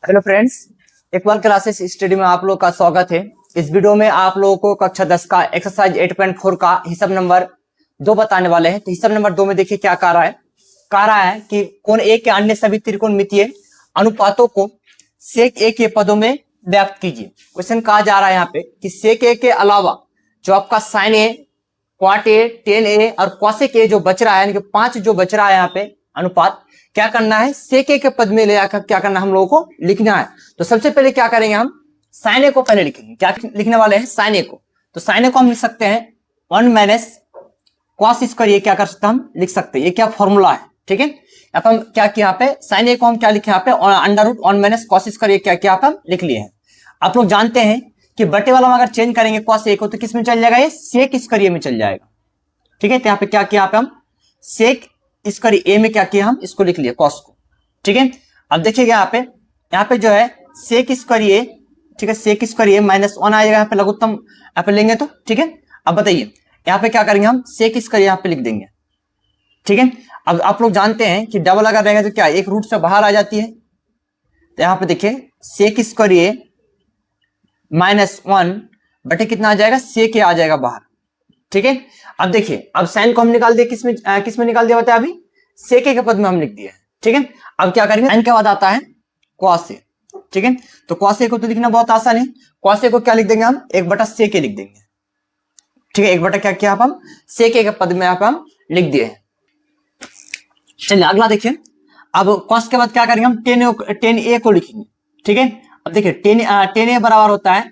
Hello friends, Iqbal classes study में आप लोग का स्वागत है। इस वीडियो में आप लोगों को कक्षा 10 का एक्सरसाइज 8.4 का हिसाब नंबर 2 बताने वाले हैं। तो हिसाब नंबर 2 में देखिए क्या कह रहा है कि कोण ए के अन्य सभी त्रिकोणमितीय अनुपातों को सेक ए के पदों में व्यक्त कीजिए। क्वेश्चन कहा जा रहा है यहाँ पे कि सेक ए के अलावा जो आपका साइन ए, क्वाट ए, टेन ए और कॉसेक ए जो बच रहा है, यानी कि 5 जो बच रहा है यहाँ पे अनुपात, क्या करना है, सेक ए के पद में ले आकर क्या करना है, हम लोगों को लिखना है। तो सबसे पहले क्या करेंगे, हम साइन ए को पहले लिखेंगे। क्या लिखने वाले हैं, साइन ए को। तो साइन ए को हम लिख सकते हैं 1 माइनस कॉस स्क्वायर, ये क्या कर सकते हैं, हम लिख सकते हैं। ये क्या फॉर्मूला है, ठीक है। अब हम क्या किया यहाँ पे, साइन ए को हम क्या लिखे यहाँ पे, under root 1 minus cos square, ये क्या किया हम लिख लिए हैं। आप लोग जानते हैं कि बटे वाला हम अगर चेंज करेंगे कॉस ए को तो किस में चल जाएगा, ये सेक स्क्वायर में चल जाएगा, ठीक है। तो यहाँ पे क्या किया हम सेक स्क्वायर ए में क्या किया, हम इसको लिख लिए कॉस को, ठीक है। अब देखिएगा यहाँ पे जो है सेक स्क्वायर ए, ठीक है, सेक स्क्वायर ए माइनस 1 आ जाएगा यहाँ पे, लघुत्तम यहाँ पे लेंगे तो, ठीक है। अब बताइए यहाँ पे क्या करेंगे, हम सेक स्क्वायर यहाँ पे लिख देंगे, ठीक है। अब आप लोग जानते हैं कि डबल अगर रहेगा तो क्या एक रूट से बाहर आ जाती है। तो यहाँ पे देखिए सेक स्क्वायर ए माइनस 1 बटे कितना आ जाएगा, सेक ए आ जाएगा बाहर, ठीक है। अब देखिए, अब साइन को हम निकाल दिए, किसमें निकाल दिया बताया अभी, सेक ए के पद में हम लिख दिए, ठीक है। अब क्या करेंगे, साइन के बाद आता है कॉस ए, ठीक है। तो कॉस ए को तो लिखना बहुत आसान है। कॉस ए को क्या लिख देंगे, हम 1 सेक ए लिख देंगे, ठीक है। 1 क्या किया हम सेक ए के पद में हम लिख दिए। चलिए अगला देखिए, अब कॉस के बाद क्या करेंगे, हम टेन ए को लिखेंगे, ठीक है। अब देखिए टेन ए बराबर होता है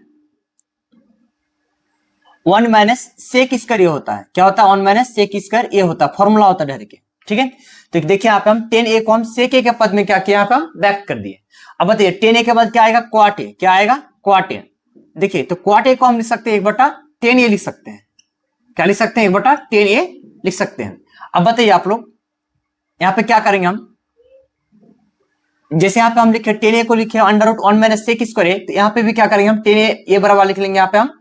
1 माइनस सेक स्क्वायर ए होता है। क्या होता है, 1 माइनस सेक स्क्वायर ए होता है, फॉर्मूला होता है डायरेक्ट, ठीक है। तो देखिए यहाँ पे हम टेन ए को हम सेक ए के पद में क्या किया, यहाँ पे हम व्यक्त कर दिए। अब बताइए टेन ए के बाद क्या आएगा, क्वाट ए, क्या आएगा, क्वाट ए। देखिए तो क्वाट ए को हम लिख सकते हैं 1/10 ए लिख सकते हैं। क्या लिख सकते हैं, 1/10 ए लिख सकते हैं। अब बताइए आप लोग यहाँ पे क्या करेंगे, हम जैसे यहाँ पे हम लिखे टेन ए को लिखे under root 1 minus sec square A, तो यहाँ पे भी क्या करेंगे, हम टेन ए बराबर लिख लेंगे, यहाँ पे हम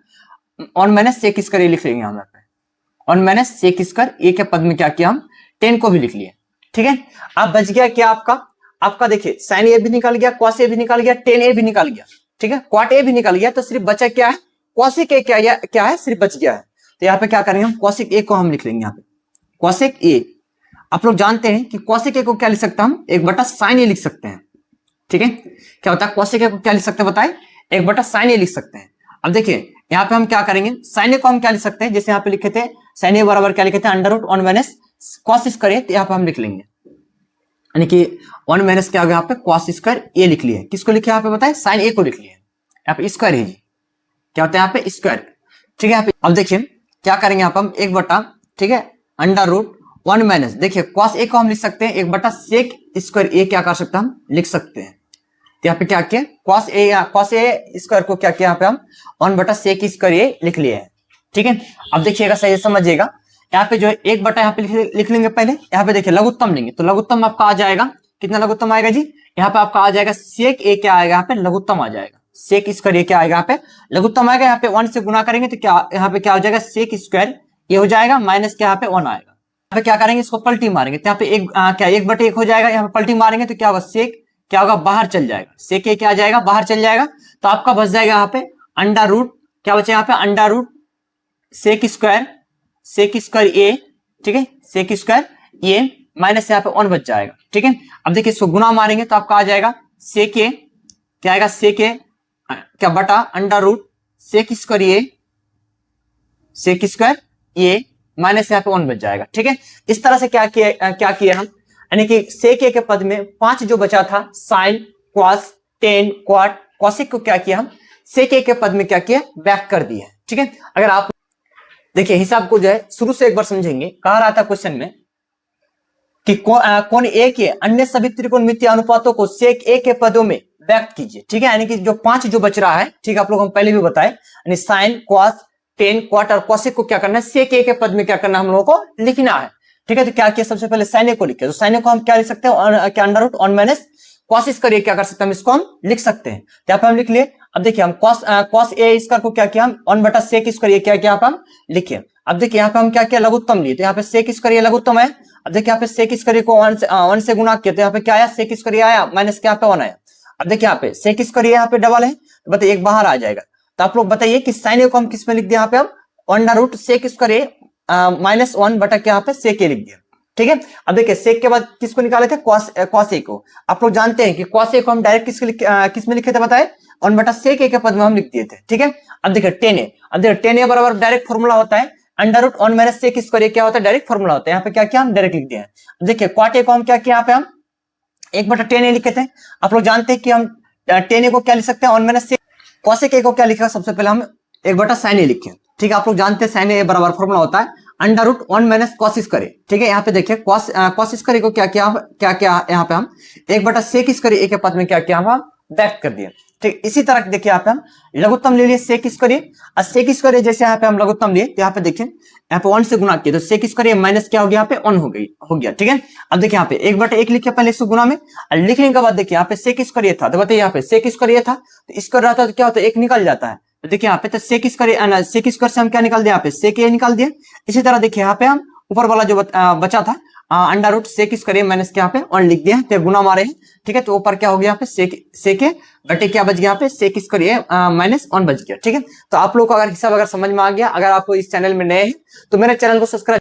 1 माइनस सेक स्क्वायर ए लिख लेंगे। यहाँ पे 1 माइनस सेक स्क्वायर ए के पद में क्या किया, हम 10 को भी लिख लिए, ठीक है। अब बच गया क्या आपका देखिए साइन ए भी निकल गया, कॉस ए भी निकल गया, टेन ए भी निकल गया, ठीक है, क्वाट ए भी निकल गया। तो सिर्फ बचा क्या है, कॉसेक ए क्या है, सिर्फ बच गया है। तो यहाँ पे क्या करेंगे, हम कॉसेक ए को हम लिख लेंगे यहाँ पे, कॉसेक ए। आप लोग जानते हैं कि कॉसेक ए को क्या लिख सकते हैं, हम 1/sin ए लिख सकते हैं, ठीक है। क्या होता है, कॉसेक ए को क्या लिख सकते हैं बताए, 1/sin ए लिख सकते हैं। अब देखिए यहाँ पे हम क्या करेंगे, साइन ए को हम क्या लिख सकते हैं, जैसे यहाँ पे लिखे थे साइन ए बराबर क्या लिखे थे, under root 1 minus cos square A. तो यहाँ पे हम लिख लेंगे, यानी कि 1 माइनस क्या हो गया, यहाँ पे कॉस स्क्वायर ए लिख लिए। किसको लिखे यहाँ पे बताए, साइन ए को लिख लिए। यहाँ पे स्क्वायर है जी, क्या होता है यहाँ पे स्क्वायर, ठीक है। यहाँ पे अब देखिए क्या करेंगे, यहाँ पे हम 1 ठीक है अंडर रूट 1 माइनस, देखिए कॉस ए को हम लिख सकते हैं 1/सेक स्क्वायर ए, क्या कर सकते हैं, हम लिख सकते हैं। तो यहाँ पे क्या किया, कॉस ए स्क्वायर को क्या किया, यहाँ पे हम 1/सेक स्क्वायर ए लिख लिए हैं, ठीक है। अब देखिएगा सही समझिएगा, यहाँ पे जो है 1 यहाँ पे लिख लेंगे पहले। यहाँ पे देखिए लघुत्तम लेंगे, तो लघुत्तम आपका आ जाएगा, कितना लघुत्तम आएगा जी, यहाँ पे आपका आ जाएगा सेक ए, क्या आएगा यहाँ पे लघुत्तम आ जाएगा, सेक स्क्वायर ए क्या आएगा यहाँ पे लघुत्तम आएगा। यहाँ पे 1 से गुना करेंगे तो क्या यहाँ पे क्या हो जाएगा, सेक स्क्वायर ए हो जाएगा, माइनस क्या यहाँ पे 1 आएगा। यहाँ पे क्या करेंगे, इसको पलटी मारेंगे, तो यहाँ पे क्या 1/1 हो जाएगा। यहाँ पे पलटी मारेंगे तो क्या होगा, सेक क्या होगा, बाहर चल जाएगा, सेक ए क्या आ जाएगा, बाहर चल जाएगा। तो आपका बच जाएगा यहाँ पे अंडर रूट, क्या बचे यहाँ पे अंडर रूट सेक स्क्वायर ए, ठीक है, सेक स्क्वायर ए माइनस यहाँ पे 1 बच जाएगा, ठीक है। अब देखिए इसको गुना मारेंगे तो आपका आ जाएगा सेक ए, क्या आएगा, सेक ए क्या बटा अंडर रूट सेक स्क्वायर ए माइनस यहाँ पे 1 बच जाएगा, ठीक है। इस तरह से क्या किया हम, यानी कि सेक ए के पद में 5 जो बचा था, साइन, कॉस, टेन, क्वाट, कॉसेक को क्या किया, हम सेक ए के पद में क्या किया, व्यक्त कर दिया, ठीक है। अगर आप देखिए हिसाब को जो है शुरू से एक बार समझेंगे, कहा रहा था क्वेश्चन में कि कोण ए के अन्य सभी त्रिकोणमितीय अनुपातों को सेक ए के पदों में व्यक्त कीजिए, ठीक है। यानी कि जो 5 जो बच रहा है, ठीक है, आप लोग हम पहले भी बताए, यानी साइन, कॉस, टेन, क्वाट और कॉसेक को क्या करना है, सेक ए के पद में क्या करना है, हम लोगों को लिखना है, ठीक है। तो क्या किया, सबसे पहले साइन ए को लिखे, तो साइन ए को हम क्या लिख सकते हैं, क्या under root 1 minus cos square A क्या कर सकते हैं, हम इसको हम लिख सकते हैं। तो यहाँ पे हम लिख लिए। अब देखिए हम कॉस ए स्क्वायर को क्या किया, हम 1/सेक स्क्वायर ए क्या किया, यहाँ पे हम लिखे। अब देखिए यहाँ पे हम क्या किया, लघुत्तम लिए, तो यहाँ पे सेक स्क्वायर ए लघुत्तम है। अब देखिए यहाँ पे सेक स्क्वायर को 1 से गुना किया, तो यहाँ पे क्या आया, सेक स्क्वायर आया माइनस क्या, यहाँ पे 1 आया। अब देखिए यहाँ पे सेक स्क्वायर यहाँ पे डबल है, तो बताइए एक बाहर आ जाएगा। तो आप लोग बताइए कि साइन ए को हम किस में लिख दिया, यहाँ पे हम अंडर रूट सेक स्क्वायर ए माइनस 1 बटा के यहाँ पे सेक ए लिख दिया। ठीक है, अब देखिए सेक के बाद किसको निकाले थे, कॉस ए को। आप लोग जानते हैं कि कॉस ए को हम डायरेक्ट किस में लिखे थे बताए, 1 बटा सेक ए के पद में हम लिख दिए थे। ठीक है, अब देखिए टेन ए, अब देखिए टेन ए बराबर डायरेक्ट फॉर्मूला होता है under root 1 minus sec square, क्या होता है डायरेक्ट फॉर्मूला होता है। यहाँ पे क्या किया हम डायरेक्ट लिख दिया है। देखिए क्वाट ए को हम क्या किया, यहाँ पे हम 1 बटा टेन ए लिखे थे। आप लोग जानते हैं कि हम टेन ए को क्या लिख सकते हैं, 1 माइनस सेक। कॉसेक ए को क्या लिखा, सबसे पहले हम 1 बटा साइन ए लिखे। ठीक है, आप लोग जानते हैं साइन ए बराबर फॉर्मूला होता है under root 1 minus cos square. ठीक है, यहाँ पे देखिए कॉस स्क्वायर को क्या किया यहाँ पे हम 1 बटा सेक स्क्वायर ए के पद में क्या किया हम व्यक्त कर दिए। ठीक, इसी तरह देखिए यहाँ पे हम लघुत्तम ले लिए सेक स्क्वायर, और सेक स्क्वायर जैसे यहाँ पे हम लघुत्तम लिए, तो यहाँ पे देखिए यहाँ पे 1 से गुना किया, तो सेक स्क्वायर माइनस क्या हो गया, यहाँ पे 1 हो गया। ठीक है, अब देखिए यहाँ पे 1 बटा 1 लिखे पहले इसको गुना में, और लिखने के बाद देखिए यहाँ पे सेक स्क्वायर था, तो बताइए यहाँ पे सेक स्क्वायर था, तो स्क्वायर रहता है तो क्या होता है, 1 निकल जाता है। तो देखिए यहाँ पे तो सेक स्क्वायर से हम क्या निकाल दिया, यहाँ पे सेक ए निकाल दिया। इसी तरह देखिए यहाँ पे हम ऊपर वाला जो बचा था under root sec square minus के यहाँ पे 1 लिख दिया, फिर गुना मारे हैं। ठीक है, तो ऊपर क्या हो गया, यहाँ पे सेक ए बटे क्या बच गया, यहाँ पे सेक स्क्वायर माइनस 1 बच गया। ठीक है, तो आप लोग को अगर हिसाब अगर समझ में आ गया, अगर आप इस चैनल में नए हैं तो मेरे चैनल को सब्सक्राइब